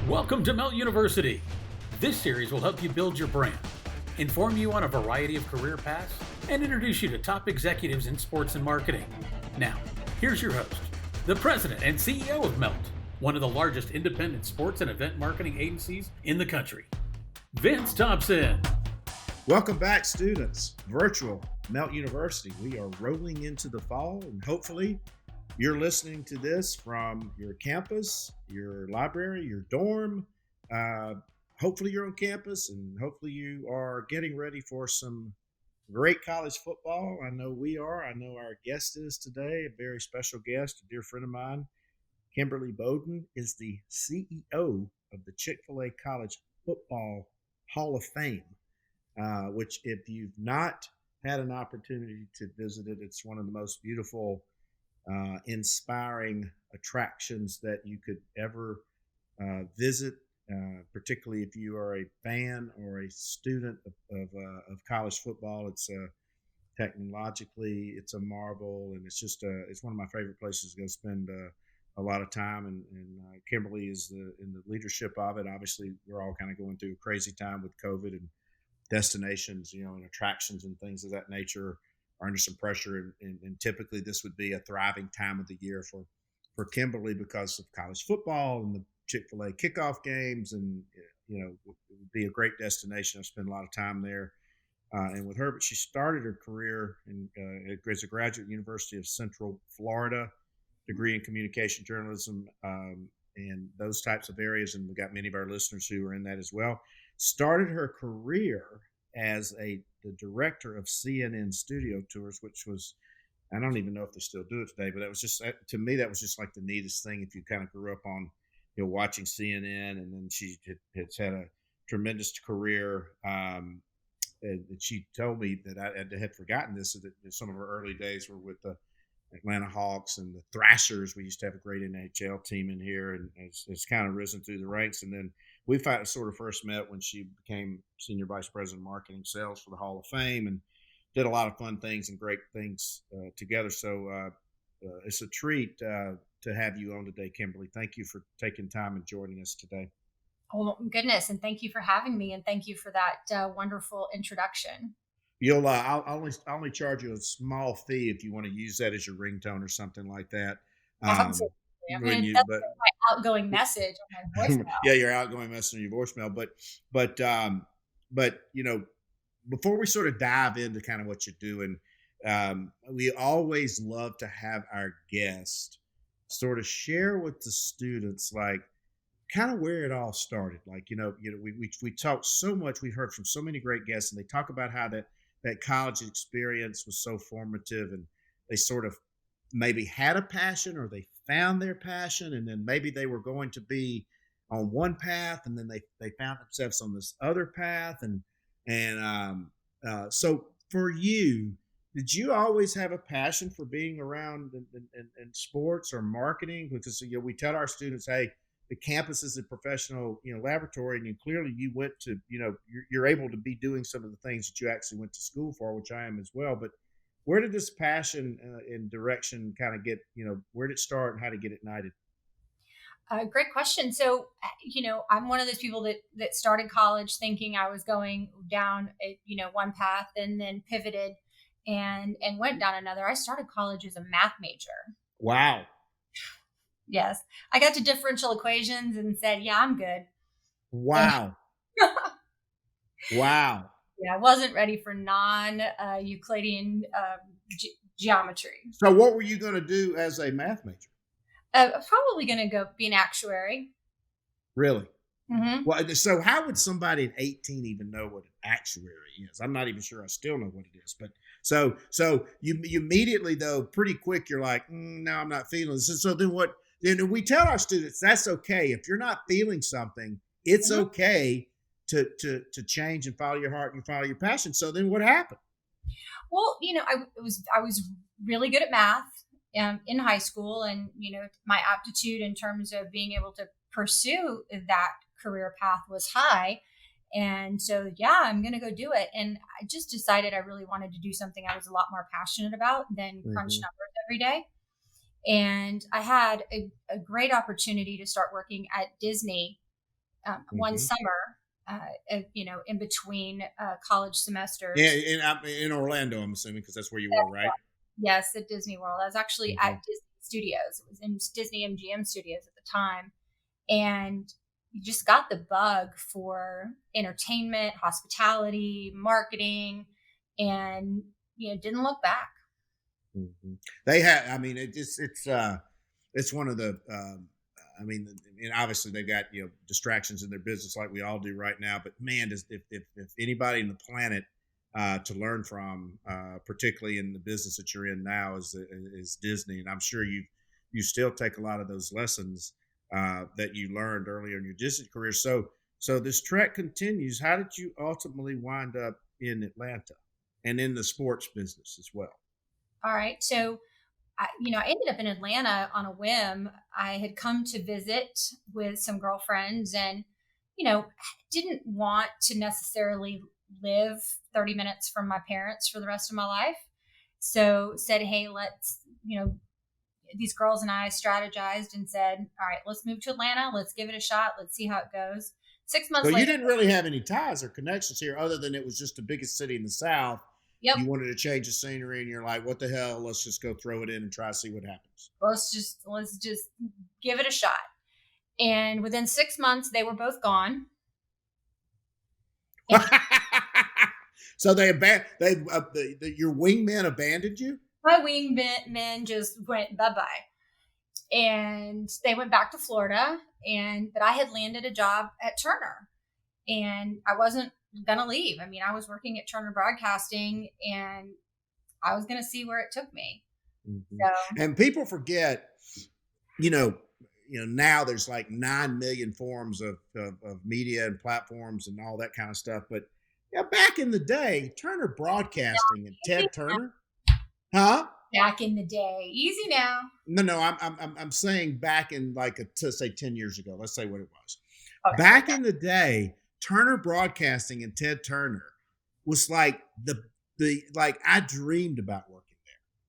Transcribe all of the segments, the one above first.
Welcome to Melt University. This series will help you build your brand, inform you on a variety of career paths, and introduce you to top executives in sports and marketing. Now, here's your host, the president and CEO of Melt, one of the largest independent sports and event marketing agencies in the country, Vince Thompson. Welcome back, students. Virtual Melt University. We are rolling into the fall, and hopefully you're listening to this from your campus, your library, your dorm. Hopefully you're on campus, and hopefully you are getting ready for some great college football. I know we are. I know our guest is today, a very special guest, a dear friend of mine. Kimberly Beaudin is the CEO of the Chick-fil-A College Football Hall of Fame, which if you've not had an opportunity to visit it, it's one of the most beautiful inspiring attractions that you could ever visit, particularly if you are a fan or a student of college football. It's technologically, it's a marvel, and it's one of my favorite places to go spend a lot of time. And Kimberly is in the leadership of it. Obviously, we're all kind of going through a crazy time with COVID, and destinations, and attractions and things of that nature are under some pressure, and typically this would be a thriving time of the year for Kimberly because of college football and the Chick-fil-A kickoff games, and it would be a great destination. I've spent a lot of time there, and with her. But she started her career as a graduate University of Central Florida, degree in communication journalism, and those types of areas. And we got many of our listeners who are in that as well. Started her career as the director of CNN studio tours, which was, I don't even know if they still do it today, but that was just, to me, that was just like the neatest thing. If you kind of grew up on, watching CNN, and then she has had a tremendous career. And she told me that I had forgotten this, that some of her early days were with the Atlanta Hawks and the Thrashers. We used to have a great NHL team in here, and it's kind of risen through the ranks. And then we sort of first met when she became senior vice president of marketing sales for the Hall of Fame, and did a lot of fun things and great things together. So it's a treat to have you on today, Kimberly. Thank you for taking time and joining us today. Oh, goodness. And thank you for having me. And thank you for that wonderful introduction. I'll only charge you a small fee if you want to use that as your ringtone or something like that. Absolutely. That's my outgoing message on my voicemail. Yeah, your outgoing message on your voicemail. But before we sort of dive into kind of what you're doing, we always love to have our guests sort of share with the students, like, kind of where it all started. Like, we talk so much, we've heard from so many great guests, and they talk about how that college experience was so formative, and they sort of maybe had a passion, or they found their passion, and then maybe they were going to be on one path, and then they found themselves on this other path. So for you, did you always have a passion for being around in sports or marketing? Because we tell our students, hey, the campus is a professional laboratory, and clearly you went to you're able to be doing some of the things that you actually went to school for, which I am as well. But where did this passion and direction kind of get, where did it start, and how did it get ignited? Great question. So, I'm one of those people that started college thinking I was going down, one path, and then pivoted and went down another. I started college as a math major. Wow. Yes. I got to differential equations and said, yeah, I'm good. Wow. Wow. Yeah, I wasn't ready for non-Euclidean geometry. So what were you going to do as a math major? Probably going to go be an actuary. Really? Mm-hmm. Well, so how would somebody at 18 even know what an actuary is? I'm not even sure I still know what it is. But so you immediately, though, pretty quick, you're like, no, I'm not feeling this. So then what? Then we tell our students that's okay. If you're not feeling something, it's mm-hmm. okay to change and follow your heart and follow your passion. So then what happened? Well, I was really good at math in high school, and my aptitude in terms of being able to pursue that career path was high. And so, yeah, I'm going to go do it. And I just decided I really wanted to do something I was a lot more passionate about than crunch numbers every day. And I had a great opportunity to start working at Disney one Mm-hmm. summer, in between college Yeah, semesters. in Orlando, I'm assuming, because that's where you were, right? Yes, at Disney World. I was actually Mm-hmm. at Disney Studios. It was in Disney MGM Studios at the time. And you just got the bug for entertainment, hospitality, marketing, and didn't look back. Mm-hmm. They have. I mean, it's one of the. I mean, and obviously they've got distractions in their business like we all do right now. But man, if anybody in the planet to learn from, particularly in the business that you're in now, is Disney, and I'm sure you still take a lot of those lessons that you learned earlier in your Disney career. So this trek continues. How did you ultimately wind up in Atlanta and in the sports business as well? All right. So, I ended up in Atlanta on a whim. I had come to visit with some girlfriends and, you know, didn't want to necessarily live 30 minutes from my parents for the rest of my life. So said, hey, these girls and I strategized and said, all right, let's move to Atlanta. Let's give it a shot. Let's see how it goes. 6 months So you later, didn't really have any ties or connections here other than it was just the biggest city in the South. yep, You wanted to change the scenery and you're like, what the hell? Let's just go throw it in and try to see what happens. let's just give it a shot. And within 6 months, they were both gone. And So your wingmen abandoned you? my wingmen just went bye-bye. And they went back to Florida. But I had landed a job at Turner and I wasn't going to leave. I mean, I was working at Turner Broadcasting and I was going to see where it took me. Mm-hmm. So, And people forget, you know, now there's like 9 million forms of media and platforms and all that kind of stuff. But yeah, back in the day, Turner Broadcasting and Ted Turner, huh? back in the day, easy now. No. I'm saying back in to say 10 years ago. Let's say what it was. Okay. Back in the day, Turner Broadcasting and Ted Turner was like the like I dreamed about working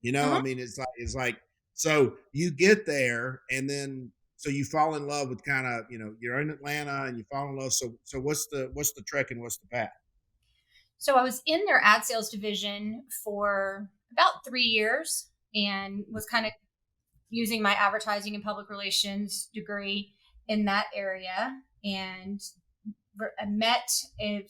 there. Uh-huh. I mean, it's like so you get there and then so you fall in love with kind of you're in Atlanta and you fall in love. So what's the trek and what's the path? So I was in their ad sales division for about 3 years and was kind of using my advertising and public relations degree in that area. And I met a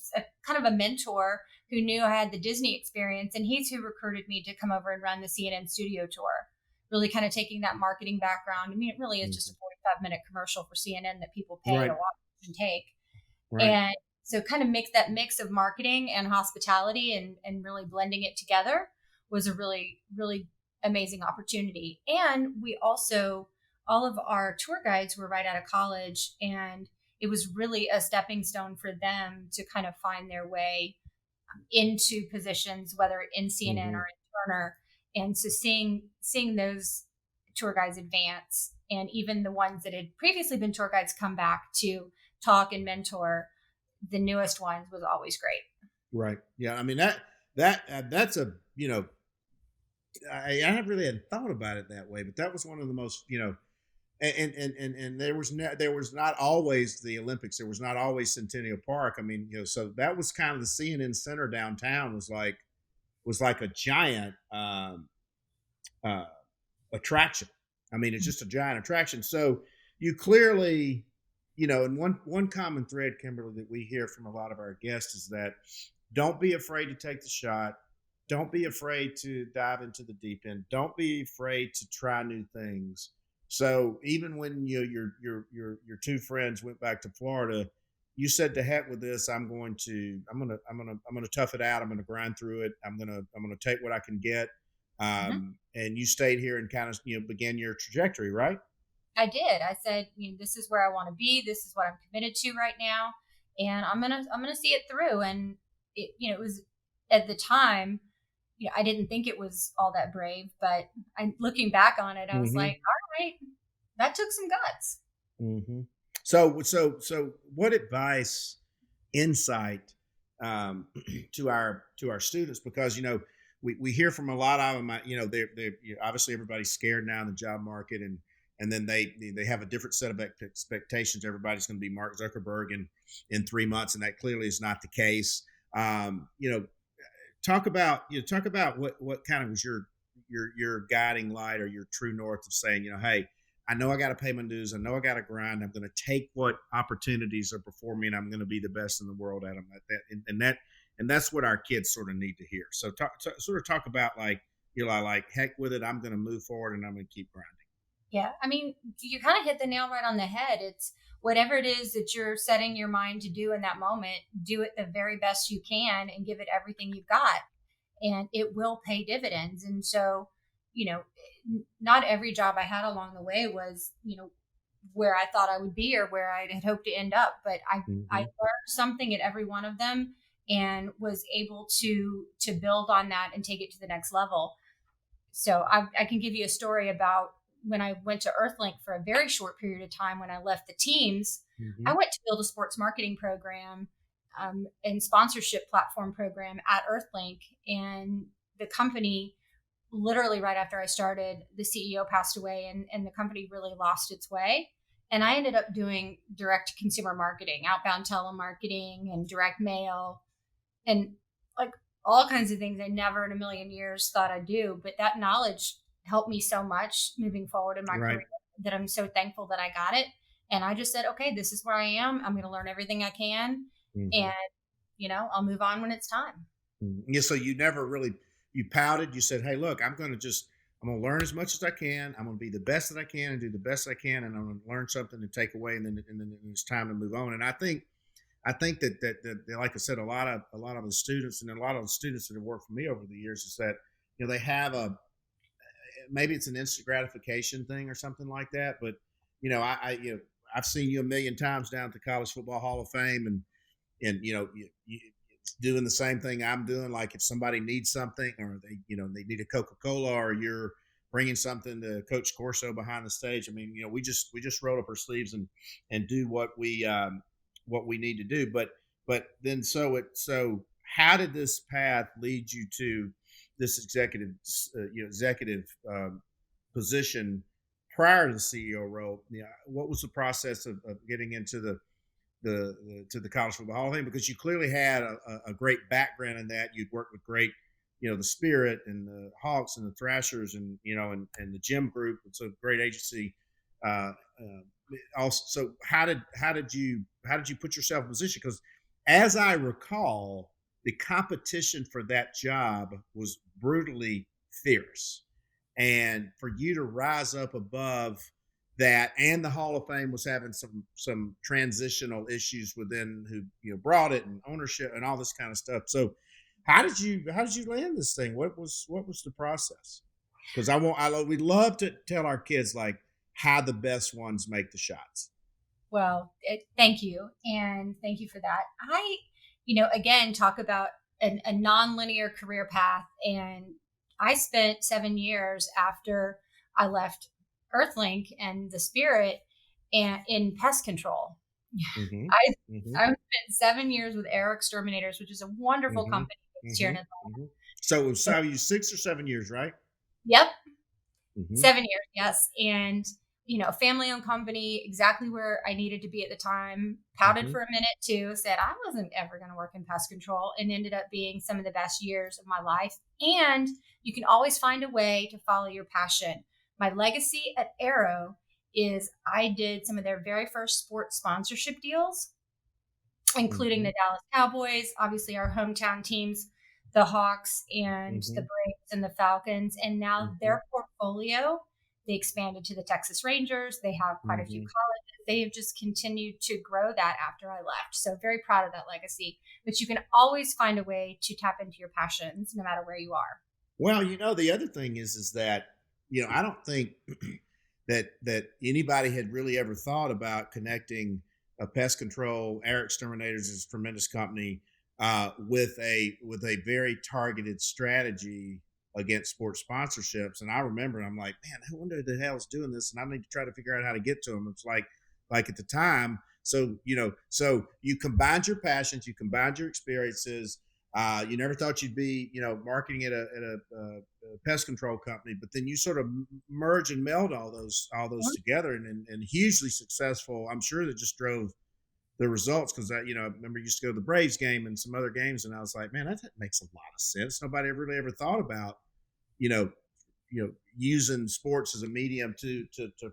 kind of a mentor who knew I had the Disney experience, and he's who recruited me to come over and run the CNN studio tour. Really kind of taking that marketing background. I mean, it really is just a 45-minute commercial for CNN that people pay Right. to watch and take. Right. And so kind of mix that mix of marketing and hospitality and really blending it together was a really, really amazing opportunity. And we also, all of our tour guides were right out of college, and it was really a stepping stone for them to kind of find their way into positions, whether in CNN Mm-hmm. or in Turner. And so seeing those tour guides advance, and even the ones that had previously been tour guides come back to talk and mentor the newest ones was always great. Right. Yeah. I mean that's a I haven't really had thought about it that way, but that was one of the most and there was not always the Olympics. There was not always Centennial Park. I mean, so that was kind of the CNN Center downtown was like a giant uh, attraction. I mean, it's just a giant attraction. So you clearly, and one common thread, Kimberly, that we hear from a lot of our guests is that don't be afraid to take the shot. Don't be afraid to dive into the deep end. Don't be afraid to try new things. So even when your two friends went back to Florida, you said to heck with this. I'm gonna tough it out. I'm gonna grind through it. I'm gonna take what I can get. Mm-hmm. And you stayed here and kind of began your trajectory, right? I did. I said, this is where I want to be. This is what I'm committed to right now, and I'm gonna see it through. And it was at the time, I didn't think it was all that brave, but looking back on it, I was like, all right, that took some guts. Mm-hmm. So what advice, insight to our students? Because we hear from a lot of them. They're obviously everybody's scared now in the job market, and and then they have a different set of expectations. Everybody's going to be Mark Zuckerberg in 3 months, and that clearly is not the case. Talk about what kind of was your guiding light or your true north of saying, hey, I know I got to pay my dues. I know I got to grind. I'm going to take what opportunities are before me, and I'm going to be the best in the world at them. And that's what our kids sort of need to hear. So talk about like, Eli, like, heck with it. I'm going to move forward and I'm going to keep grinding. Yeah. I mean, you kind of hit the nail right on the head. It's whatever it is that you're setting your mind to do in that moment, do it the very best you can and give it everything you've got. And it will pay dividends. And so, not every job I had along the way was, where I thought I would be or where I had hoped to end up. But I learned something at every one of them and was able to build on that and take it to the next level. So I can give you a story about when I went to Earthlink for a very short period of time. When I left the teams, I went to build a sports marketing program and sponsorship platform program at Earthlink. And the company, literally right after I started, the CEO passed away and the company really lost its way. And I ended up doing direct consumer marketing, outbound telemarketing and direct mail and like all kinds of things I never in a million years thought I'd do. But that knowledge helped me so much moving forward in my career that I'm so thankful that I got it. And I just said, okay, this is where I am. I'm going to learn everything I can. And, I'll move on when it's time. Yeah. So you never really, you pouted. You said, hey, look, I'm going to learn as much as I can. I'm going to be the best that I can and do the best I can. And I'm going to learn something to take away. And then it's time to move on. And I think that like I said, a lot of the students and a lot of the students that have worked for me over the years is that, they have maybe it's an instant gratification thing or something like that. But, I've seen you a million times down at the College Football Hall of Fame and you doing the same thing I'm doing. Like if somebody needs something or they need a Coca-Cola or you're bringing something to Coach Corso behind the stage. I mean, we just roll up our sleeves and do what we need to do. But then so how did this path lead you to this executive position prior to the CEO role? What was the process of getting into the College Football Hall of Fame? Because you clearly had a great background in that. You'd worked with great, the Spirit and the Hawks and the Thrashers and the Gym Group. It's a great agency. Also, so how did you put yourself in position? Because as I recall, the competition for that job was brutally fierce, and for you to rise up above that, and the Hall of Fame was having some transitional issues within who brought it and ownership and all this kind of stuff. So how did you land this thing? What was the process? Because we'd love to tell our kids like how the best ones make the shots. Well, thank you. And thank you for that. I, again, talk about a non-linear career path. And I spent 7 years after I left Earthlink and the Spirit and in pest control. I spent 7 years with Arrow Exterminators, which is a wonderful company here in Atlanta. So it was you 6 or 7 years, right? Yep. 7 years. Yes. And, family-owned company, exactly where I needed to be at the time. Pouted for a minute too, said I wasn't ever going to work in pest control, and ended up being some of the best years of my life. And you can always find a way to follow your passion. My legacy at Arrow is I did some of their very first sports sponsorship deals, including the Dallas Cowboys, obviously our hometown teams, the Hawks and the Braves and the Falcons. And now their portfolio, they expanded to the Texas Rangers. They have quite a few colleges. They have just continued to grow that after I left. So very proud of that legacy. But you can always find a way to tap into your passions no matter where you are. Well, the other thing is that, I don't think that anybody had really ever thought about connecting a pest control. Arrow Exterminators is a tremendous company with a very targeted strategy against sports sponsorships. And I remember, I'm like, man, who the hell is doing this? And I need to try to figure out how to get to them. It's like at the time. So, so you combined your passions, you combined your experiences. You never thought you'd be, marketing at a pest control company, but then you sort of merge and meld all those together, and hugely successful. I'm sure that just drove the results because I remember I used to go to the Braves game and some other games, and I was like, man, that makes a lot of sense. Nobody really ever thought about, using sports as a medium to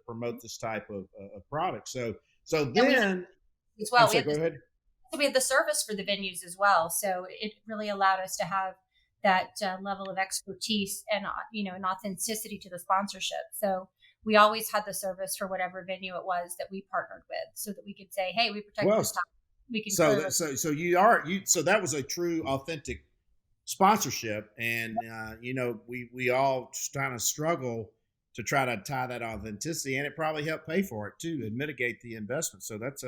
promote this type of product. So then, as well, go ahead. We had the service for the venues as well, so it really allowed us to have that level of expertise and an authenticity to the sponsorship. So we always had the service for whatever venue it was that we partnered with, so that we could say, "Hey, we protect this time." We can. So that was a true, authentic sponsorship, and we all kind of struggle to try to tie that authenticity, and it probably helped pay for it too and mitigate the investment. So because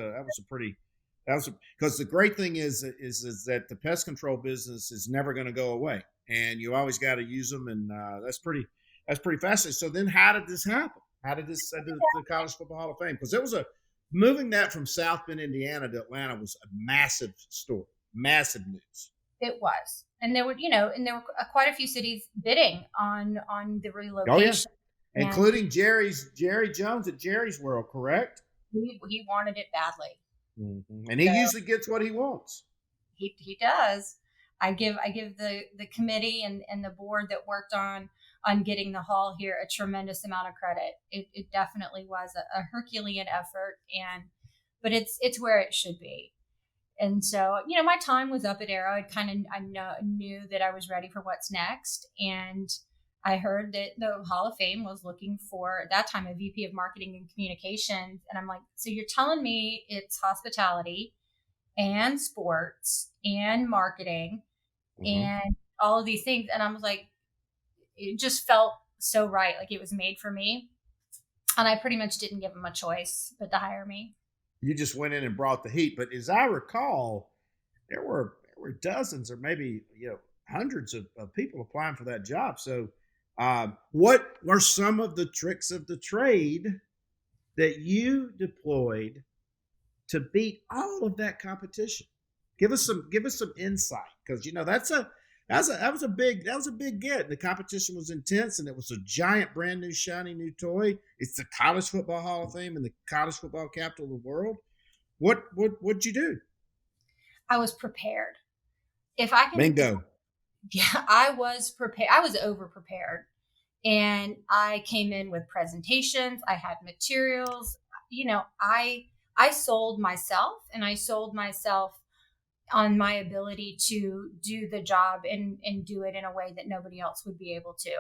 the great thing is that the pest control business is never going to go away, and you always got to use them, and that's pretty fascinating. So then, how did this happen? How did this to the College Football Hall of Fame? Because it was moving that from South Bend, Indiana to Atlanta was a massive story, massive news. It was, and there were quite a few cities bidding on the relocation, including Jerry Jones at Jerry's World, correct? He wanted it badly. Mm-hmm. And he usually gets what he wants. He does. I give the committee and the board that worked on getting the hall here a tremendous amount of credit. It definitely was a Herculean effort, but it's where it should be. And so, my time was up at Arrow. I knew that I was ready for what's next, and I heard that the Hall of Fame was looking for, at that time, a VP of Marketing and Communications. And I'm like, so you're telling me it's hospitality and sports and marketing and all of these things? And I was like, it just felt so right. Like it was made for me. And I pretty much didn't give them a choice but to hire me. You just went in and brought the heat. But as I recall, there were dozens or maybe, hundreds of people applying for that job. So, what were some of the tricks of the trade that you deployed to beat all of that competition? Give us some insight, because that was a big get. The competition was intense, and it was a giant, brand new, shiny new toy. It's the College Football Hall of Fame and the college football capital of the world. What'd you do? I was prepared. If I can, bingo. Yeah, I was prepared. I was over prepared, and I came in with presentations. I had materials. I sold myself, and I sold myself on my ability to do the job and do it in a way that nobody else would be able to.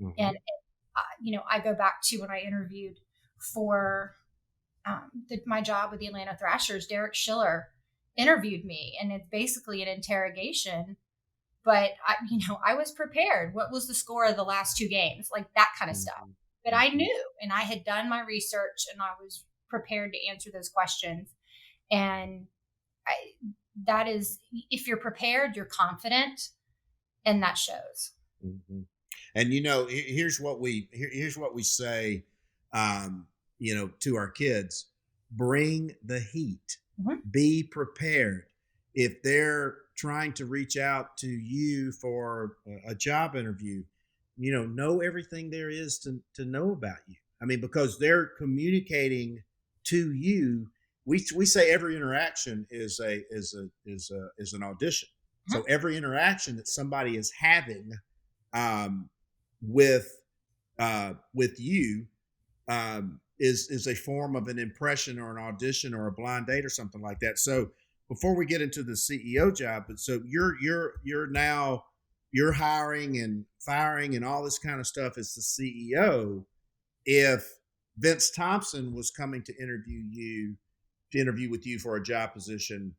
Mm-hmm. And I go back to when I interviewed for my job with the Atlanta Thrashers. Derek Schiller interviewed me, and it's basically an interrogation. But I was prepared. What was the score of the last two games? Like that kind of stuff. But I knew, and I had done my research, and I was prepared to answer those questions. And that is, if you're prepared, you're confident, and that shows. Mm-hmm. And here's what we say, to our kids: bring the heat. Mm-hmm. Be prepared. If they're trying to reach out to you for a job interview, know everything there is to know about you. I mean, because they're communicating to you. We say every interaction is an audition. So every interaction that somebody is having with you is a form of an impression or an audition or a blind date or something like that. So before we get into the CEO job, but so you're hiring and firing and all this kind of stuff as the CEO. If Vince Thompson was coming to interview with you for a job position,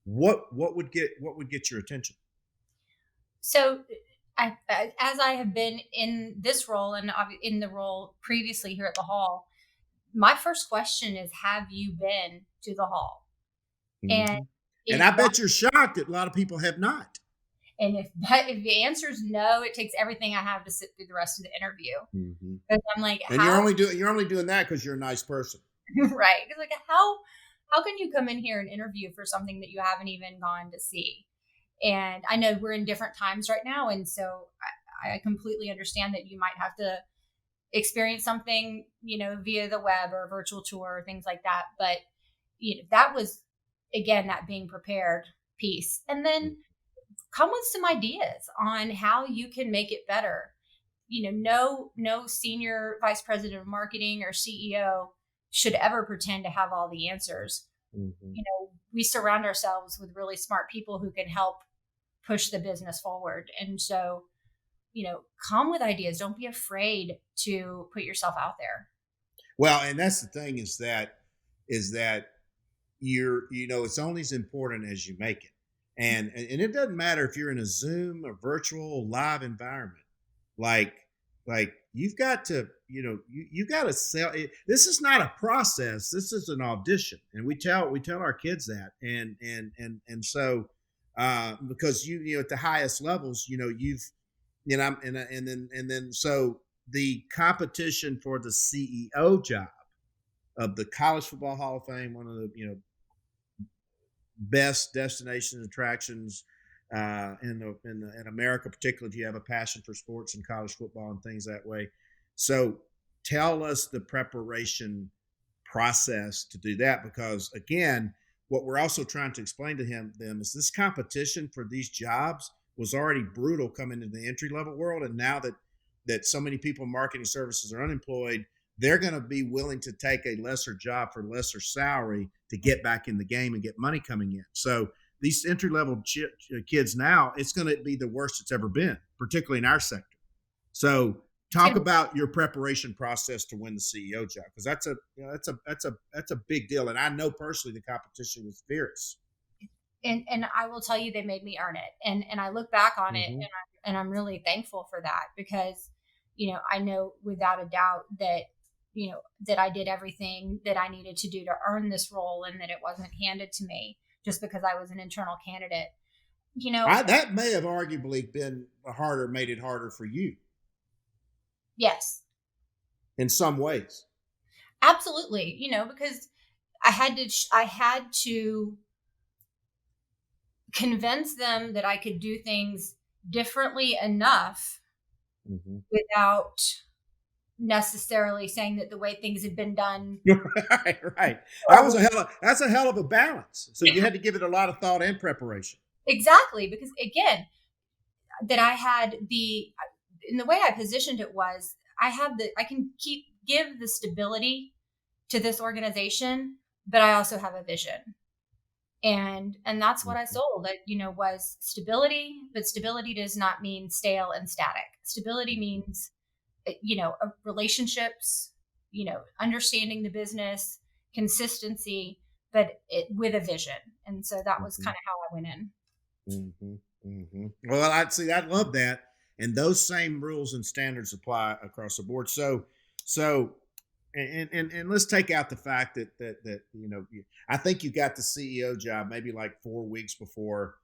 what would get your attention? So, as I have been in this role and in the role previously here at the Hall, my first question is, have you been to the Hall? Mm-hmm. And I bet you're shocked that a lot of people have not. And if the answer is no, it takes everything I have to sit through the rest of the interview. Mm-hmm. Because I'm like, and you're only doing that because you're a nice person, right? It's like how can you come in here and interview for something that you haven't even gone to see? And I know we're in different times right now. And so I completely understand that you might have to experience something, via the web or virtual tour or things like that. But, that was, again, that being prepared piece. And then come with some ideas on how you can make it better. No senior vice president of marketing or CEO should ever pretend to have all the answers. Mm-hmm. We surround ourselves with really smart people who can help push the business forward. And so, come with ideas. Don't be afraid to put yourself out there. Well, and that's the thing is that it's only as important as you make it. And it doesn't matter if you're in a Zoom or virtual live environment. Like you've got to, you got to sell it. This is not a process. This is an audition. And we tell our kids that. And so, because at the highest levels, so the competition for the CEO job of the College Football Hall of Fame, one of the, best destination attractions in America, particularly if you have a passion for sports and college football and things that way. So tell us the preparation process to do that, because again, what we're also trying to explain to them is this competition for these jobs was already brutal coming into the entry level world. And now that so many people in marketing services are unemployed, they're going to be willing to take a lesser job for lesser salary to get back in the game and get money coming in. So these entry level kids now, it's going to be the worst it's ever been, particularly in our sector. So talk about your preparation process to win the CEO job, because that's a big deal. And I know personally the competition was fierce. And I will tell you, they made me earn it. And I look back on Mm-hmm. it, and I'm really thankful for that, because, I know without a doubt that, that I did everything that I needed to do to earn this role, and that it wasn't handed to me just because I was an internal candidate. That may have arguably been made it harder for you. Yes. In some ways. Absolutely. Because I had to convince them that I could do things differently enough mm-hmm. without necessarily saying that the way things had been done. Right. That's a hell of a balance. So you had to give it a lot of thought and preparation. Exactly. Because again, that I had in the way I positioned it was, I can give the stability to this organization, but I also have a vision. And that's what I sold, was stability, but stability does not mean stale and static. Stability means, relationships, understanding the business, consistency, but with a vision. And so that was kind of how I went in. Mm-hmm. Mm-hmm. Well, I love that. And those same rules and standards apply across the board. So, and let's take out the fact that I think you got the CEO job maybe like 4 weeks before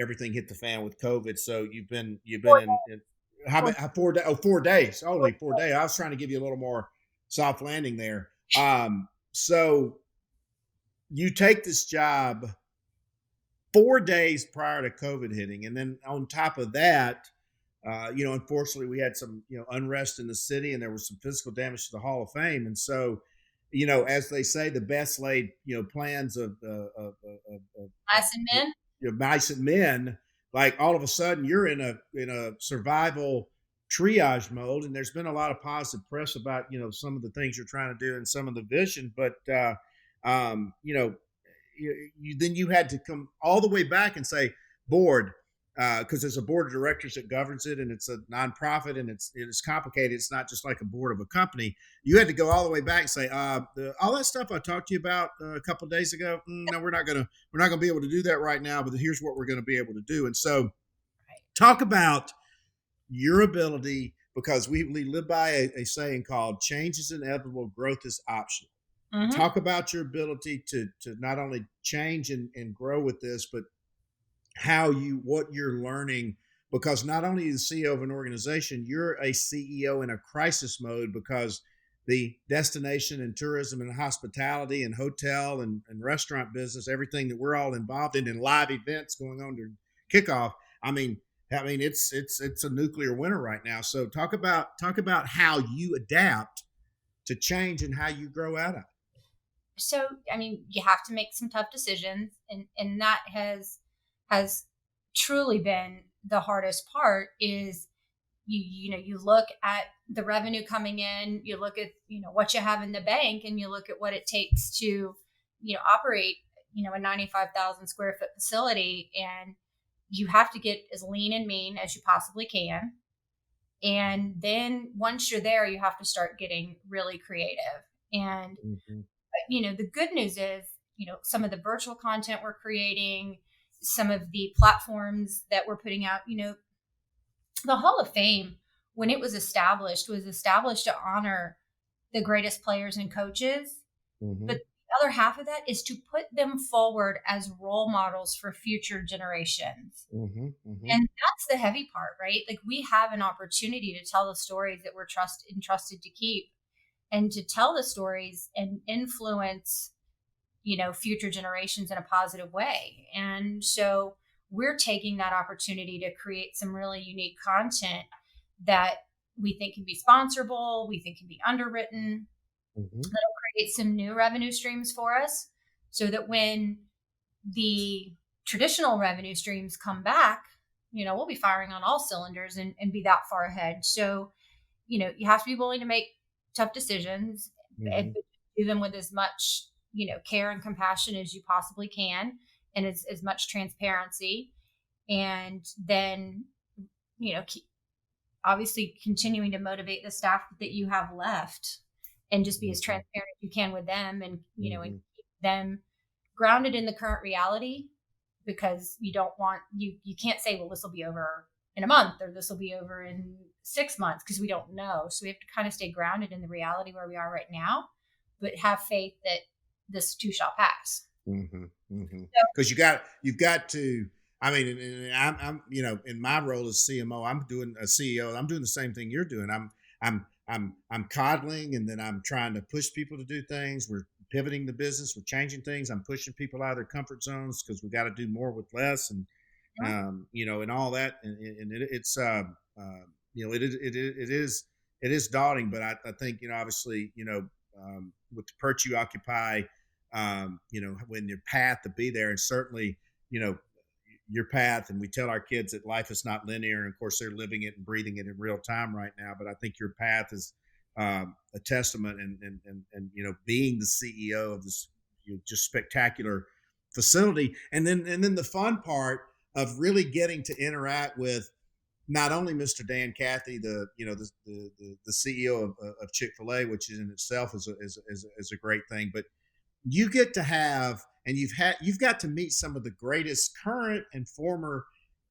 everything hit the fan with COVID. So you've been in how about 4 days? Oh, 4 days. Only 4 days. I was trying to give you a little more soft landing there. So you take this job 4 days prior to COVID hitting, and then on top of that, unfortunately, we had some unrest in the city, and there was some physical damage to the Hall of Fame. And so, as they say, the best laid plans of mice and men. Mice and men. Like all of a sudden, you're in a survival triage mode, and there's been a lot of positive press about some of the things you're trying to do and some of the vision, but then you had to come all the way back and say, board, because there's a board of directors that governs it, and it's a nonprofit, and it's complicated. It's not just like a board of a company. You had to go all the way back and say, all that stuff I talked to you about a couple of days ago. No, we're not gonna be able to do that right now. But here's what we're going to be able to do. And so, talk about your ability, because we live by a saying called "change is inevitable, growth is optional." Mm-hmm. Talk about your ability to not only change and grow with this, but what you're learning, because not only are you the CEO of an organization, you're a CEO in a crisis mode, because the destination and tourism and hospitality and hotel and restaurant business, everything that we're all involved in, and live events going on during kickoff. I mean, it's a nuclear winter right now. So talk about how you adapt to change and how you grow out of it. So, I mean, you have to make some tough decisions, and that has truly been the hardest part. Is you look at the revenue coming in, you look at what you have in the bank, and you look at what it takes to operate a 95,000 square foot facility, and you have to get as lean and mean as you possibly can. And then once you're there, you have to start getting really creative. And Mm-hmm. the good news is, some of the virtual content we're creating, some of the platforms that we're putting out, the Hall of Fame, when it was established to honor the greatest players and coaches. Mm-hmm. But the other half of that is to put them forward as role models for future generations. Mm-hmm. Mm-hmm. And that's the heavy part, right? Like, we have an opportunity to tell the stories that we're entrusted to keep, and to tell the stories and influence, future generations in a positive way. And so we're taking that opportunity to create some really unique content that we think can be sponsorable, we think can be underwritten, Mm-hmm. that'll create some new revenue streams for us, so that when the traditional revenue streams come back, we'll be firing on all cylinders and be that far ahead. So, you have to be willing to make tough decisions, Mm-hmm. and do them with as much, care and compassion as you possibly can, and as much transparency. And then, obviously continuing to motivate the staff that you have left, and just be as transparent as you can with them, and, Mm-hmm. and keep them grounded in the current reality, because you don't want, you can't say, well, this will be over in a month, or this will be over in 6 months, because we don't know. So we have to kind of stay grounded in the reality where we are right now, but have faith that this too shall pass. Mm-hmm. Mm-hmm. So, Because you've got to. I mean, and I'm in my role as CMO, I'm doing a CEO. I'm doing the same thing you're doing. I'm coddling, and then I'm trying to push people to do things. We're pivoting the business. We're changing things. I'm pushing people out of their comfort zones, because we got to do more with less, and and all that. And it's it is daunting, but I think obviously with the perch you occupy, when your path to be there, and certainly your path, and we tell our kids that life is not linear, and of course they're living it and breathing it in real time right now, but I think your path is a testament, and being the CEO of this just spectacular facility, and then the fun part of really getting to interact with not only Mr. Dan Cathy, the CEO of Chick-fil-A, which in itself is a great thing, but you get to have, and you've got to meet some of the greatest current and former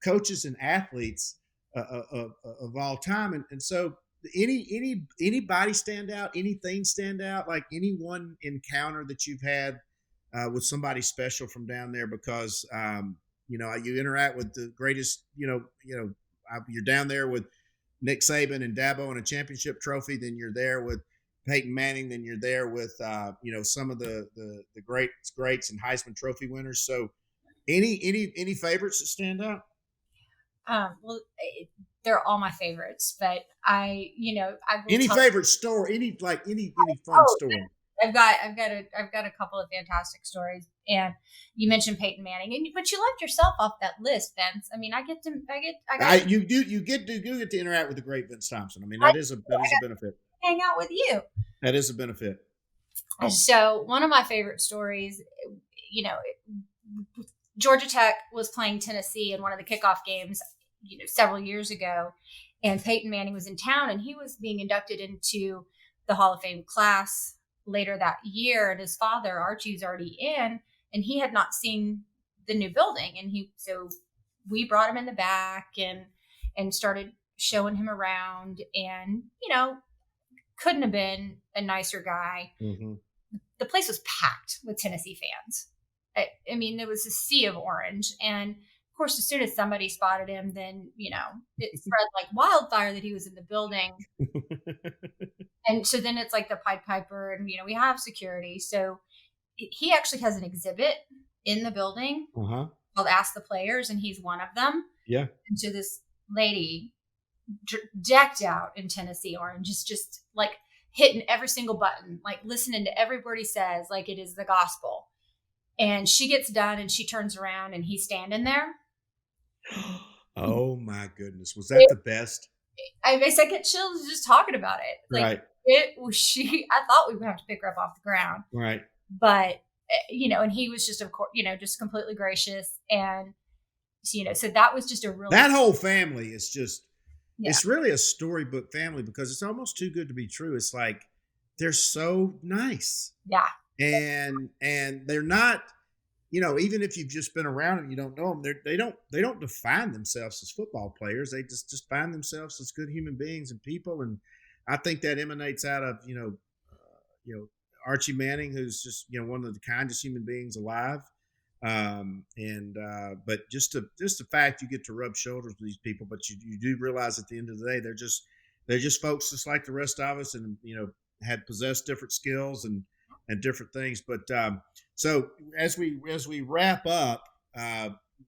coaches and athletes of all time, and so anybody stand out, anything stand out, like any one encounter that you've had with somebody special from down there, because you interact with the greatest, you're down there with Nick Saban and Dabo in a championship trophy, then you're there with Peyton Manning, then you're there with some of the greats and Heisman Trophy winners. So any favorites that stand out? Well, they're all my favorites, but I will any favorite story, any fun story. I've got a couple of fantastic stories, and you mentioned Peyton Manning, but you left yourself off that list, Vince. I mean, you get to interact with the great Vince Thompson. I mean, that is a benefit. Hang out with you. That is a benefit. So one of my favorite stories, Georgia Tech was playing Tennessee in one of the kickoff games, several years ago, and Peyton Manning was in town, and he was being inducted into the Hall of Fame class later that year. And his father, Archie's already in, and he had not seen the new building. And so we brought him in the back and started showing him around, and, couldn't have been a nicer guy. Mm-hmm. The place was packed with Tennessee fans. I mean, there was a sea of orange. And of course, as soon as somebody spotted him, then, it spread like wildfire that he was in the building. And so then it's like the Pied Piper, and, we have security. So he actually has an exhibit in the building uh-huh. called Ask the Players, and he's one of them. Yeah. And so this lady decked out in Tennessee orange, just like hitting every single button, like listening to every word he says, like it is the gospel. And she gets done and she turns around and he's standing there. Oh my goodness. Was that the best? I get chills just talking about it. Like Right. it was I thought we would have to pick her up off the ground. Right. But, and he was just, of course, just completely gracious. And, so that was just a really. That whole family is just, Yeah. It's really a storybook family because it's almost too good to be true. It's like, they're so nice. Yeah. And they're not, even if you've just been around and you don't know them, they don't define themselves as football players. They just find themselves as good human beings and people. And I think that emanates out of, Archie Manning, who's just, one of the kindest human beings alive. But just the fact you get to rub shoulders with these people, but you do realize at the end of the day, they're just folks just like the rest of us, and had possessed different skills and different things. But so as we wrap up,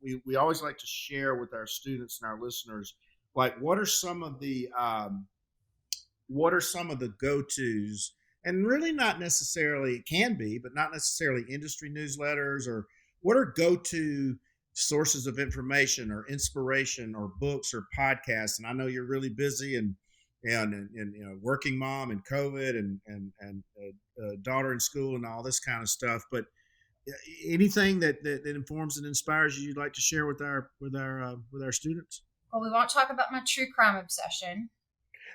we always like to share with our students and our listeners, like what are some of the go-tos, and really not necessarily, it can be, but not necessarily industry newsletters, or what are go-to sources of information or inspiration or books or podcasts? And I know you're really busy and working mom and COVID and daughter in school and all this kind of stuff. But anything that informs and inspires you, you'd like to share with our students? Well, we won't talk about my true crime obsession.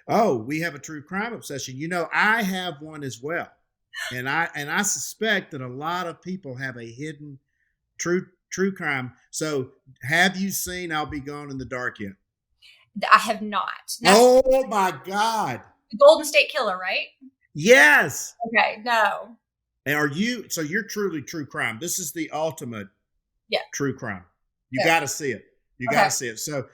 Oh, we have a true crime obsession. I have one as well, and I suspect that a lot of people have a hidden true crime. So, have you seen "I'll Be Gone in the Dark" yet? I have not. Oh my God! The Golden State Killer, right? Yes. Okay. No. And so you're truly true crime. This is the ultimate. Yeah. True crime. You got to see it. You got to see it. So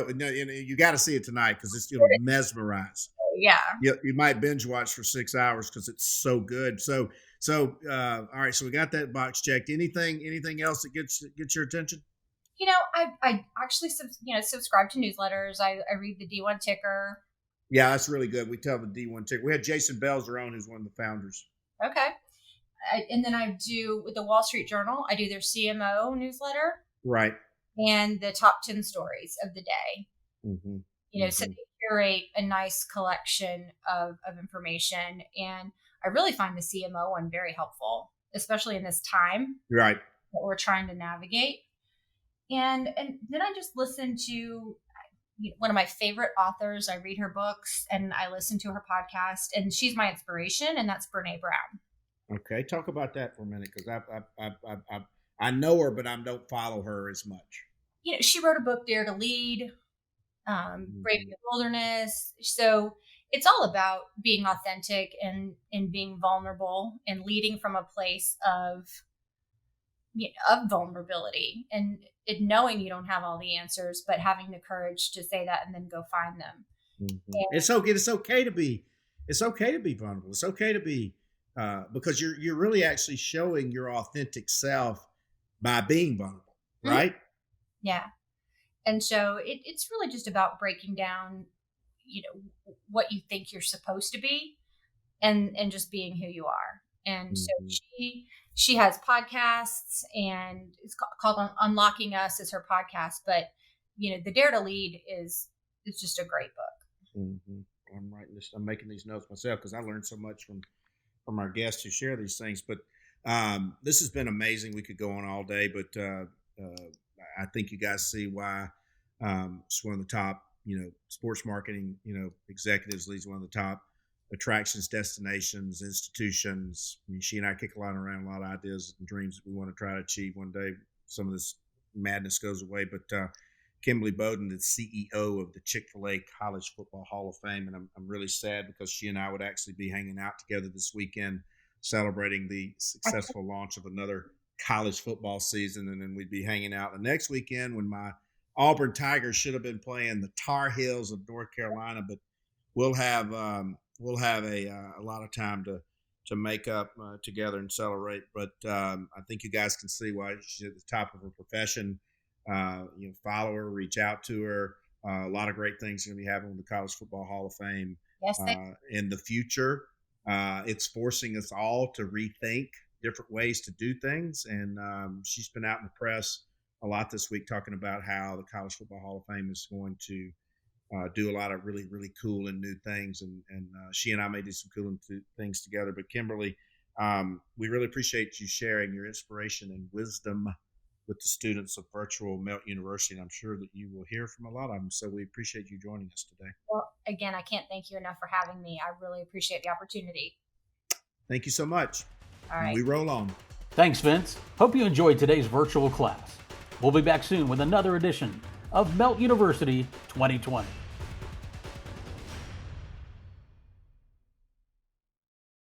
you got to see it tonight because it's going to mesmerize. Yeah. You might binge watch for 6 hours because it's so good. So all right. So we got that box checked. Anything else that gets your attention? I actually subscribe to newsletters. I read the D1 Ticker. Yeah, that's really good. We tell the D1 Ticker. We had Jason Belzer on, who's one of the founders. Okay. And then I do with the Wall Street Journal. I do their CMO newsletter. Right. And the top 10 stories of the day. Mm-hmm. So they curate a nice collection of information. And I really find the CMO one very helpful, especially in this time. Right. That we're trying to navigate. And then I just listen to one of my favorite authors. I read her books and I listen to her podcast, and she's my inspiration, and that's Brene Brown. Okay. Talk about that for a minute, because I know her, but I don't follow her as much. She wrote a book, Dare to Lead, Braving the Wilderness. So it's all about being authentic and being vulnerable and leading from a place of vulnerability and knowing you don't have all the answers, but having the courage to say that and then go find them. Mm-hmm. It's okay to be vulnerable. It's okay to be, because you're really actually showing your authentic self by being vulnerable, right? Yeah. And so it's really just about breaking down, what you think you're supposed to be and just being who you are. And so she has podcasts, and it's called Unlocking Us is her podcast. But, the Dare to Lead is just a great book. Mm-hmm. I'm writing this. I'm making these notes myself because I learned so much from our guests who share these things. But this has been amazing. We could go on all day, but I think you guys see why it's one of the top, sports marketing, executives, leads one of the top attractions, destinations, institutions. I mean, she and I kick around a lot of ideas and dreams that we want to try to achieve one day. Some of this madness goes away, but Kimberly Beaudin, the CEO of the Chick-fil-A College Football Hall of Fame, and I'm really sad because she and I would actually be hanging out together this weekend, celebrating the successful launch of another college football season, and then we'd be hanging out the next weekend when my Auburn Tigers should have been playing the Tar Heels of North Carolina, but we'll have a lot of time to make up together and celebrate. But I think you guys can see why she's at the top of her profession. follow her, reach out to her. A lot of great things are going to be happening with the College Football Hall of Fame Yes, in the future. It's forcing us all to rethink different ways to do things. And she's been out in the press a lot this week talking about how the College Football Hall of Fame is going to do a lot of really, really cool and new things. And she and I may do some cool things together. But Kimberly, we really appreciate you sharing your inspiration and wisdom with the students of virtual Melt University. And I'm sure that you will hear from a lot of them. So we appreciate you joining us today. Well, again, I can't thank you enough for having me. I really appreciate the opportunity. Thank you so much. All right. We roll on. Thanks, Vince. Hope you enjoyed today's virtual class. We'll be back soon with another edition of Melt University 2020.